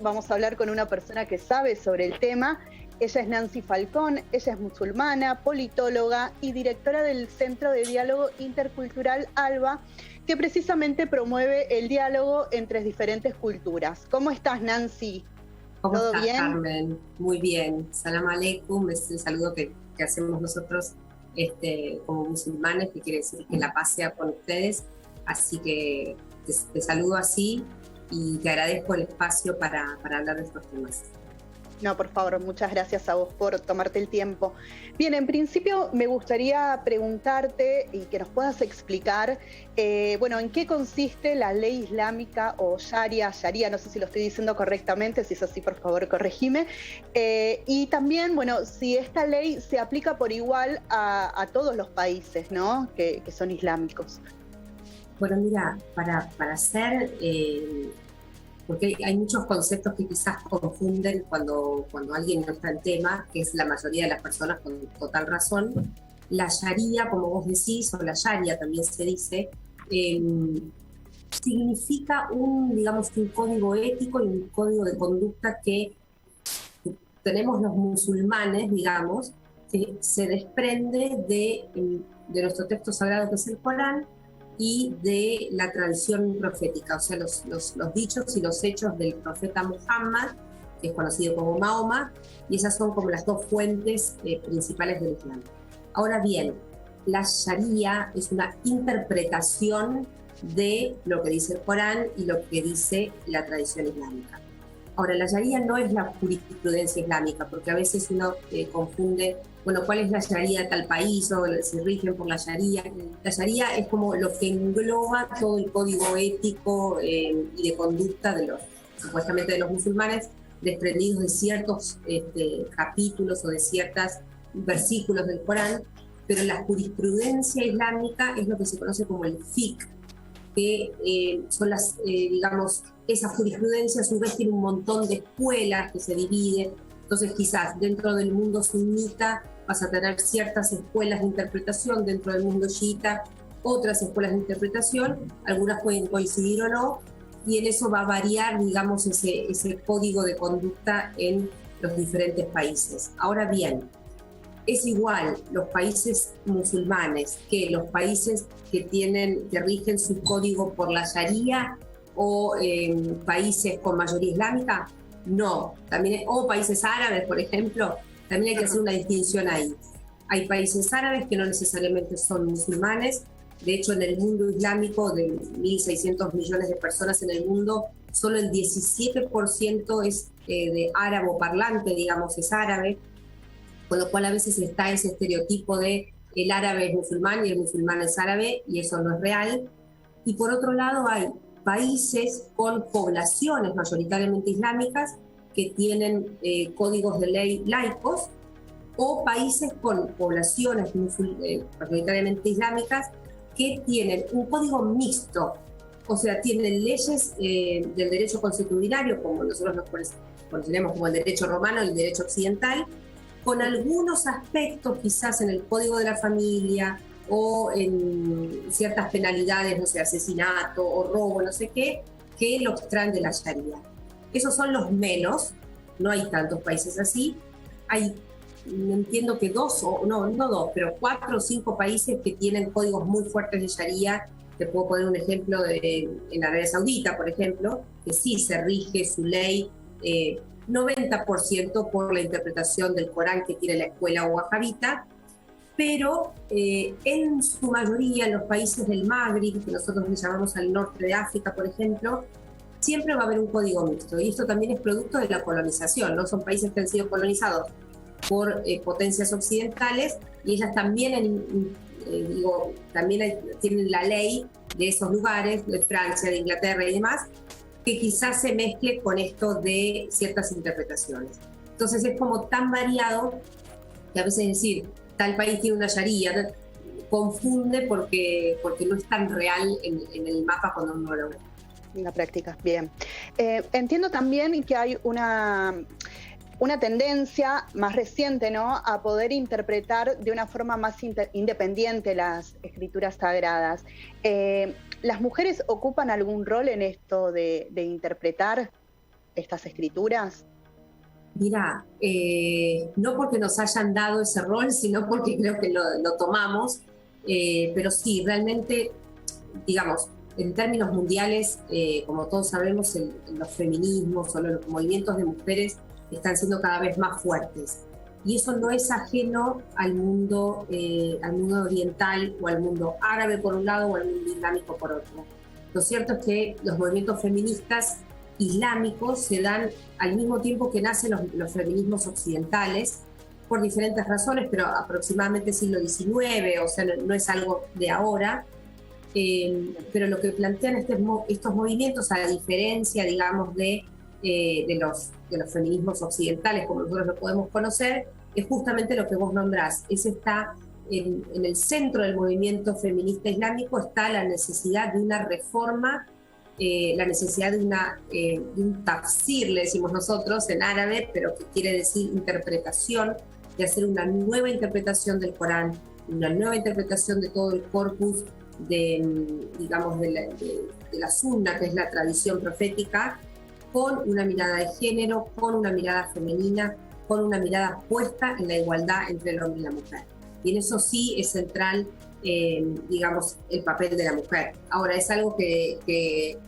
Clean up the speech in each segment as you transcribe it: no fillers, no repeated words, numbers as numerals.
Vamos a hablar con una persona que sabe sobre el tema. Ella es Nancy Falcón, ella es musulmana, politóloga y directora del Centro de Diálogo Intercultural ALBA, que precisamente promueve el diálogo entre diferentes culturas. ¿Cómo estás, Nancy? ¿Cómo ¿Todo estás, bien? Carmen? Muy bien. Salam aleikum, es el saludo que hacemos nosotros como musulmanes, que quiere decir que la paz sea con ustedes. Así que te saludo así y te agradezco el espacio para hablar de estos temas. No, por favor, muchas gracias a vos por tomarte el tiempo. Bien, en principio me gustaría preguntarte y que nos puedas explicar, ¿en qué consiste la ley islámica o Sharia, no sé si lo estoy diciendo correctamente, si es así, por favor, corregime. Y también, si esta ley se aplica por igual a todos los países, ¿no?, que son islámicos. Bueno, mira, para hacer... porque hay muchos conceptos que quizás confunden cuando alguien no está en tema, que es la mayoría de las personas con total razón. La Sharia, como vos decís, o la Sharia también se dice, significa un código ético y un código de conducta que tenemos los musulmanes, digamos, que se desprende de nuestro texto sagrado, que es el Corán, y de la tradición profética, o sea, los dichos y los hechos del profeta Muhammad, que es conocido como Mahoma, y esas son como las dos fuentes principales del Islam. Ahora bien, la Sharia es una interpretación de lo que dice el Corán y lo que dice la tradición islámica. Ahora, la Sharia no es la jurisprudencia islámica, porque a veces uno confunde, ¿cuál es la Sharia de tal país? O se rigen por la Sharia. La Sharia es como lo que engloba todo el código ético y de conducta supuestamente de los musulmanes, desprendidos de ciertos capítulos o de ciertos versículos del Corán, pero la jurisprudencia islámica es lo que se conoce como el fiqh, que son esa jurisprudencia a su vez tiene un montón de escuelas que se dividen. Entonces quizás dentro del mundo sunita vas a tener ciertas escuelas de interpretación, dentro del mundo chiita otras escuelas de interpretación, algunas pueden coincidir o no, y en eso va a variar, ese código de conducta en los diferentes países. Ahora bien, es igual los países musulmanes que los países que rigen su código por la Sharia o países con mayoría islámica. No, también, o países árabes, por ejemplo, también hay que hacer una distinción ahí. Hay países árabes que no necesariamente son musulmanes. De hecho, en el mundo islámico, de 1.600 millones de personas en el mundo, solo el 17% es de árabe parlante, es árabe, con lo cual a veces está ese estereotipo de el árabe es musulmán y el musulmán es árabe, y eso no es real. Y por otro lado hay países con poblaciones mayoritariamente islámicas que tienen códigos de ley laicos, o países con poblaciones mayoritariamente islámicas que tienen un código mixto, o sea, tienen leyes del derecho consuetudinario, como nosotros nos conocemos como el derecho romano, el derecho occidental, con algunos aspectos quizás en el código de la familia o en ciertas penalidades, no sé, asesinato o robo, no sé qué, que lo extraen de la Sharia. Esos son los menos, no hay tantos países así. Hay, entiendo que pero 4 o 5 países que tienen códigos muy fuertes de Sharia. Te puedo poner un ejemplo en Arabia Saudita, por ejemplo, que sí se rige su ley 90% por la interpretación del Corán que tiene la escuela wahabita, pero en su mayoría en los países del Magreb, que nosotros le llamamos al norte de África, por ejemplo, siempre va a haber un código mixto, y esto también es producto de la colonización, ¿no? Son países que han sido colonizados por potencias occidentales, y ellas también, tienen la ley de esos lugares, de Francia, de Inglaterra y demás, que quizás se mezcle con esto de ciertas interpretaciones. Entonces es como tan variado que a veces decir tal país tiene una Sharia confunde porque no es tan real en el mapa cuando uno lo ve. En la práctica, bien. Entiendo también que hay una tendencia más reciente, ¿no?, a poder interpretar de una forma más independiente las escrituras sagradas. ¿Las mujeres ocupan algún rol en esto de interpretar estas escrituras? Mira, no porque nos hayan dado ese rol, sino porque creo que lo tomamos, pero sí, realmente, digamos, en términos mundiales, como todos sabemos, los feminismos o los movimientos de mujeres están siendo cada vez más fuertes. Y eso no es ajeno al mundo oriental o al mundo árabe por un lado o al mundo islámico por otro. Lo cierto es que los movimientos feministas islámicos se dan al mismo tiempo que nacen los feminismos occidentales, por diferentes razones, pero aproximadamente siglo XIX, o sea, no es algo de ahora. Pero lo que plantean estos movimientos, a diferencia, digamos, de los feminismos occidentales, como nosotros lo podemos conocer, es justamente lo que vos nombrás. Está en el centro del movimiento feminista islámico, está la necesidad de una reforma, la necesidad de un tafsir, le decimos nosotros en árabe, pero que quiere decir interpretación, de hacer una nueva interpretación del Corán, una nueva interpretación de todo el corpus digamos, de la sunna, que es la tradición profética, con una mirada de género, con una mirada femenina, con una mirada puesta en la igualdad entre el hombre y la mujer. Y en eso sí es central, digamos, el papel de la mujer. Ahora, ¿es algo que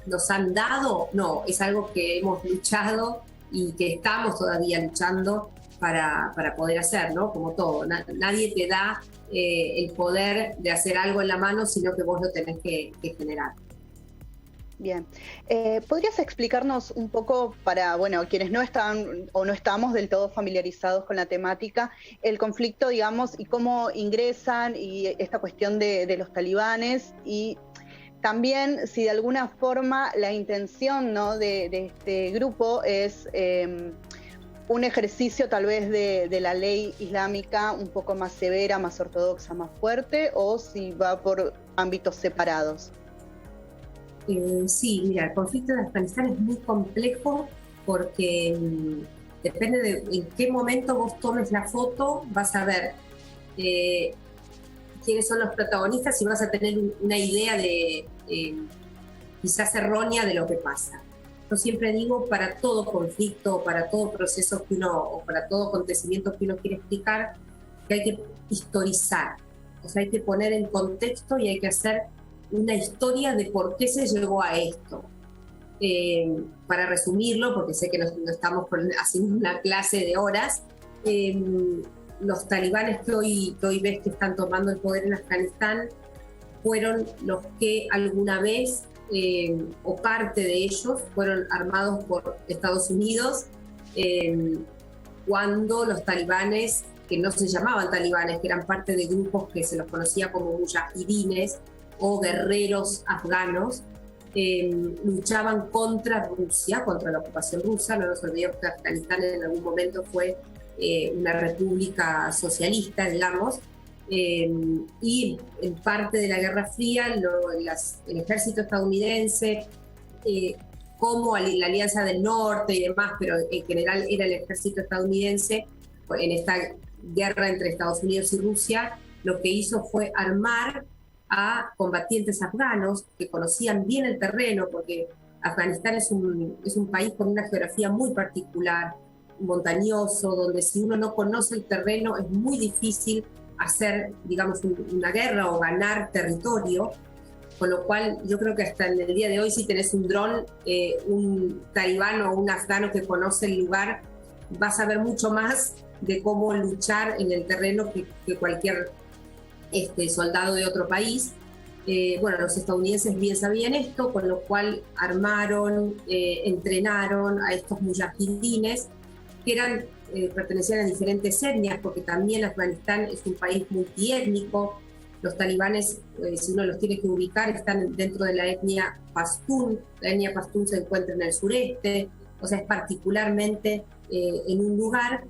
nos han dado? No, es algo que hemos luchado y que estamos todavía luchando para poder hacer, ¿no? Como todo, nadie te da el poder de hacer algo en la mano, sino que vos lo tenés que generar. Bien. ¿Podrías explicarnos un poco para, bueno, quienes no están o no estamos del todo familiarizados con la temática, el conflicto, digamos, y cómo ingresan y esta cuestión de los talibanes, y también si de alguna forma la intención, ¿no?, de este grupo es un ejercicio tal vez de la ley islámica un poco más severa, más ortodoxa, más fuerte, o si va por ámbitos separados? Sí, mira, el conflicto de Afganistán es muy complejo porque depende de en qué momento vos tomes la foto, vas a ver quiénes son los protagonistas y vas a tener una idea de quizás errónea de lo que pasa. Yo siempre digo, para todo conflicto, para todo proceso o para todo acontecimiento que uno quiere explicar, que hay que historizar, o sea, hay que poner en contexto y hay que hacer una historia de por qué se llegó a esto. Para resumirlo, porque sé que no estamos haciendo una clase de horas, los talibanes que hoy ves que están tomando el poder en Afganistán fueron los que alguna vez, o parte de ellos, fueron armados por Estados Unidos cuando los talibanes, que no se llamaban talibanes, que eran parte de grupos que se los conocía como mujahidines o guerreros afganos, luchaban contra Rusia, contra la ocupación rusa. No nos olvidemos que Afganistán en algún momento fue una república socialista, digamos, y en parte de la Guerra Fría el ejército estadounidense, como la Alianza del Norte y demás, pero en general era el ejército estadounidense, en esta guerra entre Estados Unidos y Rusia, lo que hizo fue armar a combatientes afganos que conocían bien el terreno, porque Afganistán es un país con una geografía muy particular, montañoso, donde si uno no conoce el terreno es muy difícil hacer, digamos, una guerra o ganar territorio, con lo cual yo creo que hasta en el día de hoy, si tenés un dron, un talibán o un afgano que conoce el lugar, va a saber mucho más de cómo luchar en el terreno que cualquier soldado de otro país. Bueno, los estadounidenses bien sabían esto, con lo cual armaron, entrenaron a estos mujahidines, que pertenecían a diferentes etnias, porque también Afganistán es un país multiétnico. Los talibanes, si uno los tiene que ubicar, están dentro de la etnia pastún. La etnia pastún se encuentra en el sureste, o sea, es particularmente en un lugar.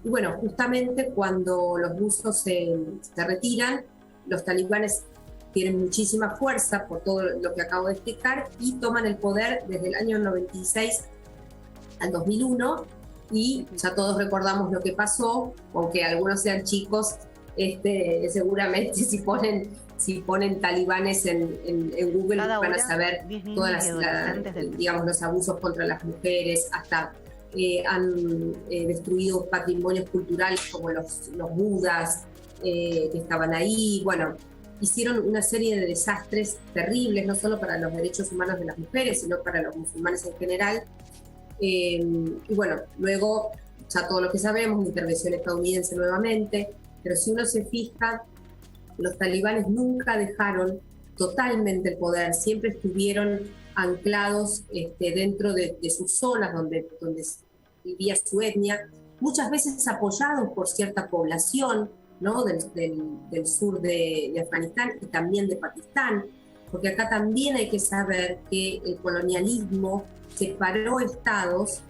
Y bueno, justamente cuando los rusos se retiran, los talibanes tienen muchísima fuerza por todo lo que acabo de explicar y toman el poder desde el año 96 al 2001, y ya todos recordamos lo que pasó, aunque algunos sean chicos, seguramente si ponen si ponen talibanes en Google van a saber todas digamos, los abusos contra las mujeres, hasta han destruido patrimonios culturales como los budas que estaban ahí. Bueno, hicieron una serie de desastres terribles, no solo para los derechos humanos de las mujeres, sino para los musulmanes en general. Y bueno, luego ya todo lo que sabemos, intervención estadounidense nuevamente, pero si uno se fija, los talibanes nunca dejaron totalmente el poder, siempre estuvieron anclados dentro de sus zonas donde vivía su etnia, muchas veces apoyados por cierta población, ¿no? del sur de Afganistán y también de Pakistán, porque acá también hay que saber que el colonialismo separó estados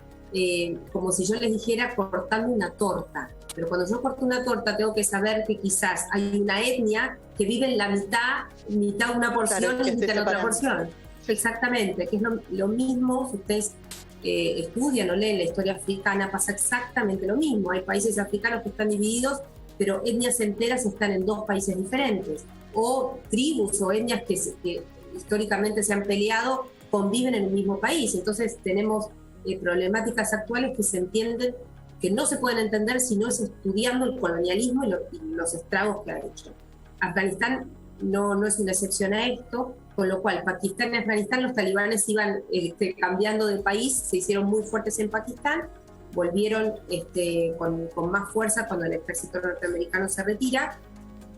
como si yo les dijera cortando una torta. Pero cuando yo corto una torta tengo que saber que quizás hay una etnia que vive en la mitad una porción y mitad la otra porción. Exactamente, que es lo mismo si ustedes estudian o leen la historia africana, pasa exactamente lo mismo. Hay países africanos que están divididos, pero etnias enteras están en dos países diferentes. O tribus o etnias que históricamente se han peleado conviven en el mismo país. Entonces tenemos problemáticas actuales que se entienden, que no se pueden entender si no es estudiando el colonialismo y los estragos que ha hecho. Afganistán no es una excepción a esto, con lo cual Pakistán y Afganistán, los talibanes iban cambiando de país, se hicieron muy fuertes en Pakistán, volvieron con más fuerza cuando el ejército norteamericano se retira,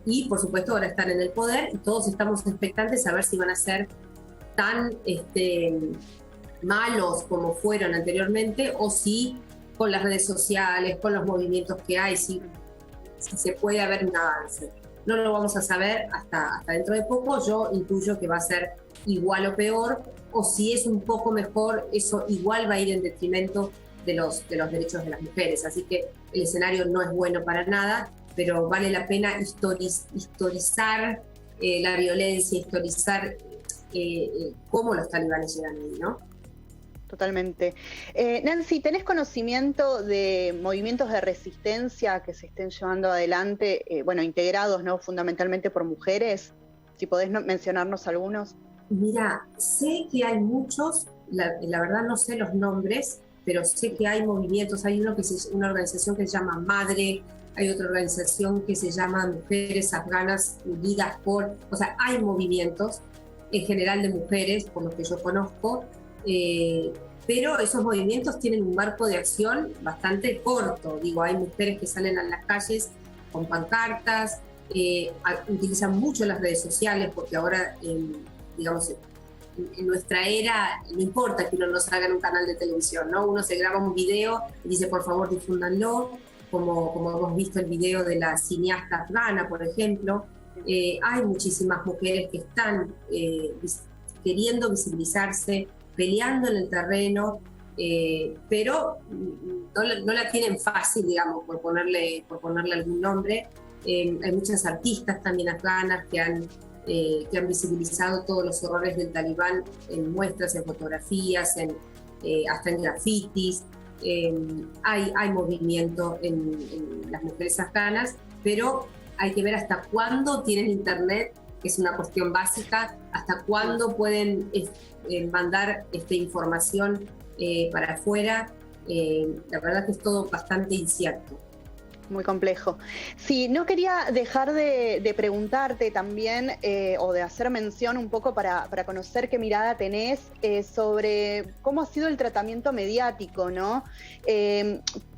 y por supuesto ahora están en el poder y todos estamos expectantes a ver si van a ser tan malos como fueron anteriormente, o si con las redes sociales, con los movimientos que hay, si se puede haber un avance. No lo vamos a saber hasta dentro de poco. Yo intuyo que va a ser igual o peor, o si es un poco mejor, eso igual va a ir en detrimento de los derechos de las mujeres. Así que el escenario no es bueno para nada, pero vale la pena historizar la violencia, historizar cómo los talibanes llegan ahí, ¿no? Totalmente. Nancy, ¿tenés conocimiento de movimientos de resistencia que se estén llevando adelante, integrados, ¿no?, fundamentalmente por mujeres? Si podés mencionarnos algunos. Mira, sé que hay muchos, la verdad no sé los nombres, pero sé que hay movimientos. Hay una organización que se llama Madre, hay otra organización que se llama Mujeres Afganas Unidas por... O sea, hay movimientos en general de mujeres, por lo que yo conozco, pero esos movimientos tienen un marco de acción bastante corto. Digo, hay mujeres que salen a las calles con pancartas, utilizan mucho las redes sociales, porque ahora, digamos, en nuestra era no importa que uno no salga en un canal de televisión, ¿no? Uno se graba un video y dice, por favor, difúndanlo, como hemos visto el video de la cineasta afgana, por ejemplo. Hay muchísimas mujeres que están queriendo visibilizarse, peleando en el terreno, pero no la tienen fácil, digamos, por ponerle algún nombre. Hay muchas artistas también afganas que han visibilizado todos los horrores del talibán en muestras, en fotografías, hasta en grafitis. Hay movimiento en las mujeres afganas, pero hay que ver hasta cuándo tienen internet, que es una cuestión básica, hasta cuándo pueden mandar información para afuera. La verdad que es todo bastante incierto. Muy complejo. Sí, no quería dejar de preguntarte también, o de hacer mención un poco para conocer qué mirada tenés sobre cómo ha sido el tratamiento mediático, ¿no?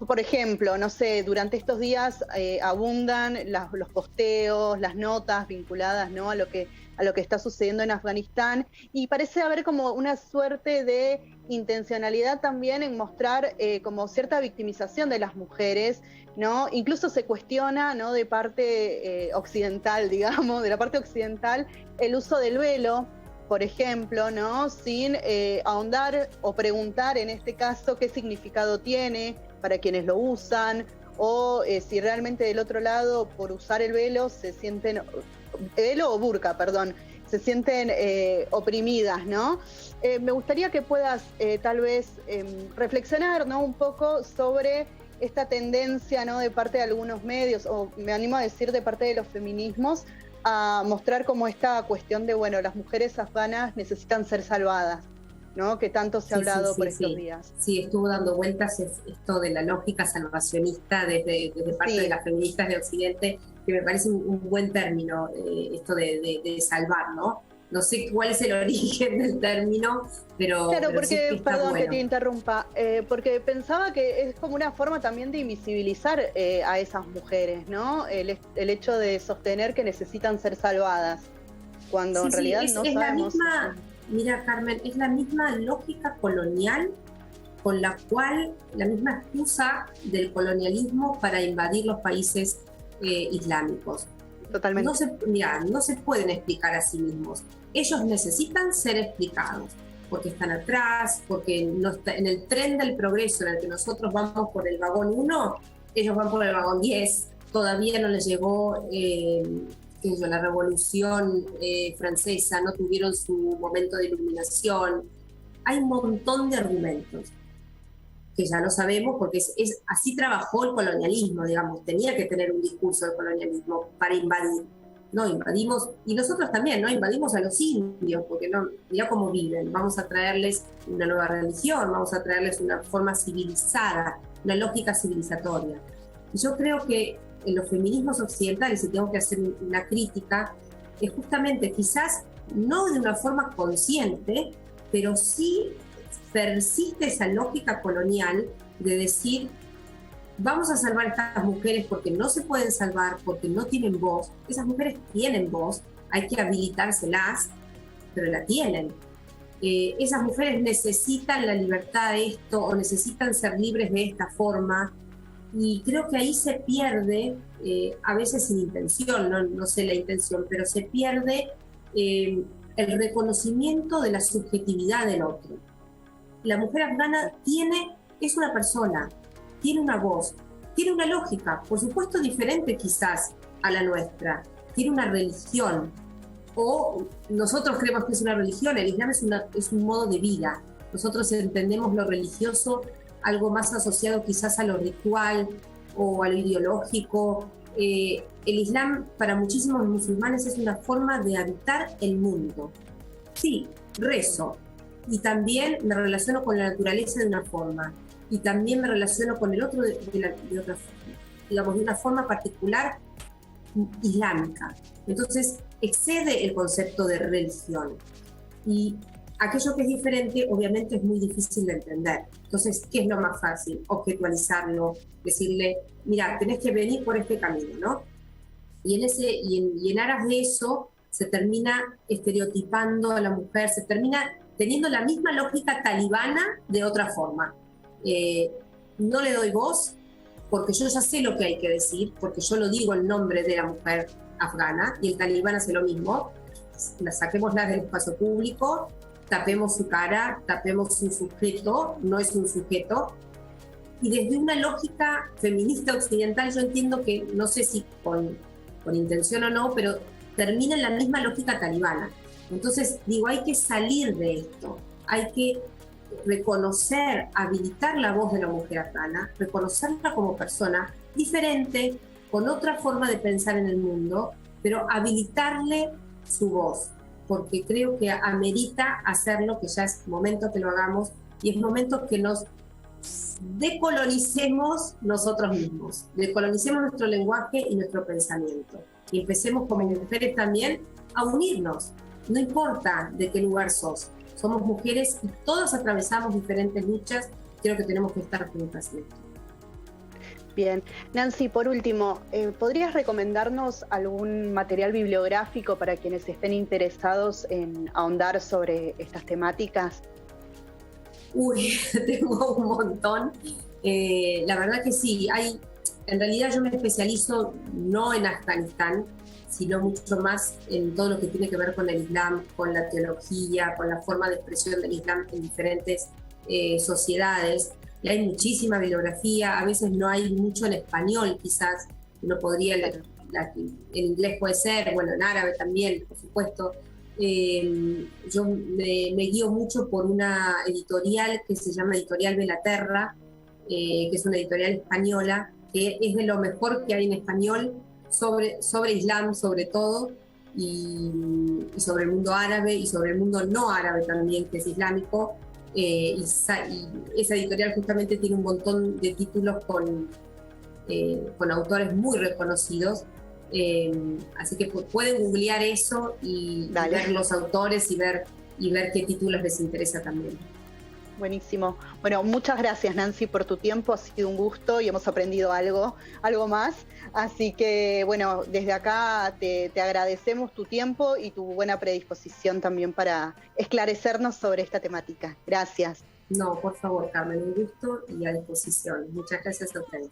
Por ejemplo, no sé, durante estos días abundan los posteos, las notas vinculadas, ¿no?, a lo que está sucediendo en Afganistán, y parece haber como una suerte de intencionalidad también en mostrar como cierta victimización de las mujeres, ¿no? Incluso se cuestiona, ¿no?, de parte occidental, digamos, de la parte occidental, el uso del velo, por ejemplo, ¿no?, sin ahondar o preguntar en este caso qué significado tiene para quienes lo usan, o si realmente del otro lado, por usar el velo, se sienten... velo o burka, perdón, se sienten oprimidas, ¿no? Me gustaría que puedas tal vez reflexionar, ¿no?, un poco sobre esta tendencia, ¿no?, de parte de algunos medios, o me animo a decir de parte de los feminismos, a mostrar como esta cuestión de, bueno, las mujeres afganas necesitan ser salvadas, ¿no? Que tanto se ha Sí, sí, hablado por sí, estos sí. días. Sí, estuvo dando vueltas esto de la lógica salvacionista desde parte de Sí, las feministas de Occidente, que me parece un buen término, esto de salvar, ¿no? No sé cuál es el origen del término, claro, pero sí que porque, está perdón que te bueno. interrumpa, porque pensaba que es como una forma también de invisibilizar a esas mujeres, ¿no? El hecho de sostener que necesitan ser salvadas, cuando Sí, en sí, realidad no es la sabemos. misma, mira Carmen, es la misma lógica colonial con la cual, la misma excusa del colonialismo para invadir los países islámicos. No Totalmente. se, mira, no se pueden explicar a sí mismos. Ellos necesitan ser explicados, porque están atrás, porque no está, en el tren del progreso en el que nosotros vamos por el vagón 1, ellos van por el vagón 10. Todavía no les llegó la revolución francesa, no tuvieron su momento de iluminación. Hay un montón de argumentos que ya lo sabemos, porque así trabajó el colonialismo, digamos, tenía que tener un discurso de colonialismo para invadir. No, invadimos, y nosotros también, ¿no? Invadimos a los indios, porque no, mira cómo viven, vamos a traerles una nueva religión, vamos a traerles una forma civilizada, una lógica civilizatoria. Y yo creo que en los feminismos occidentales, y tengo que hacer una crítica, es justamente quizás no de una forma consciente, pero sí persiste esa lógica colonial de decir, vamos a salvar a estas mujeres porque no se pueden salvar, porque no tienen voz. Esas mujeres tienen voz, hay que habilitárselas, pero la tienen. Esas mujeres necesitan la libertad de esto o necesitan ser libres de esta forma. Y creo que ahí se pierde, a veces sin intención, no sé la intención, pero se pierde el reconocimiento de la subjetividad del otro. La mujer afgana es una persona, tiene una voz, tiene una lógica, por supuesto diferente quizás a la nuestra, tiene una religión, o nosotros creemos que es una religión, el Islam es un modo de vida, nosotros entendemos lo religioso algo más asociado quizás a lo ritual o a lo ideológico. El Islam para muchísimos musulmanes es una forma de habitar el mundo. Sí, rezo, y también me relaciono con la naturaleza de una forma, y también me relaciono con el otro de otra, digamos, de una forma particular islámica. Entonces, excede el concepto de religión. Y aquello que es diferente, obviamente, es muy difícil de entender. Entonces, ¿qué es lo más fácil? Objetualizarlo, decirle, mira, tenés que venir por este camino, ¿no? Y en aras de eso, se termina estereotipando a la mujer, se termina teniendo la misma lógica talibana de otra forma. No le doy voz porque yo ya sé lo que hay que decir, porque yo lo digo en nombre de la mujer afgana, y el talibán hace lo mismo. Saquémosla del espacio público, tapemos su cara, tapemos su sujeto, no es un sujeto. Y desde una lógica feminista occidental yo entiendo que, no sé si con intención o no, pero termina en la misma lógica talibana. Entonces, digo, hay que salir de esto, hay que reconocer, habilitar la voz de la mujer afgana, reconocerla como persona diferente, con otra forma de pensar en el mundo, pero habilitarle su voz, porque creo que amerita hacerlo, que ya es momento que lo hagamos, y es momento que nos decolonicemos nosotros mismos, decolonicemos nuestro lenguaje y nuestro pensamiento. Y empecemos como mujeres también a unirnos. No importa de qué lugar sos, somos mujeres y todas atravesamos diferentes luchas. Creo que tenemos que estar juntas en esto. Bien. Nancy, por último, ¿podrías recomendarnos algún material bibliográfico para quienes estén interesados en ahondar sobre estas temáticas? Uy, tengo un montón. La verdad que sí, en realidad yo me especializo no en Afganistán, sino mucho más en todo lo que tiene que ver con el Islam, con la teología, con la forma de expresión del Islam en diferentes sociedades. Y hay muchísima bibliografía, a veces no hay mucho en español, quizás uno podría, en inglés puede ser, bueno, en árabe también, por supuesto. Yo me guío mucho por una editorial que se llama Editorial Belaterra, que es una editorial española, que es de lo mejor que hay en español sobre Islam, sobre todo. y sobre el mundo árabe y sobre el mundo no árabe también, que es islámico. Y esa editorial justamente tiene un montón de títulos con autores muy reconocidos. Así que pueden googlear eso y ver los autores y ver qué títulos les interesa también. Buenísimo. Bueno, muchas gracias, Nancy, por tu tiempo. Ha sido un gusto y hemos aprendido algo más. Así que, bueno, desde acá te agradecemos tu tiempo y tu buena predisposición también para esclarecernos sobre esta temática. Gracias. No, por favor, Carmen, un gusto y a disposición. Muchas gracias a ustedes.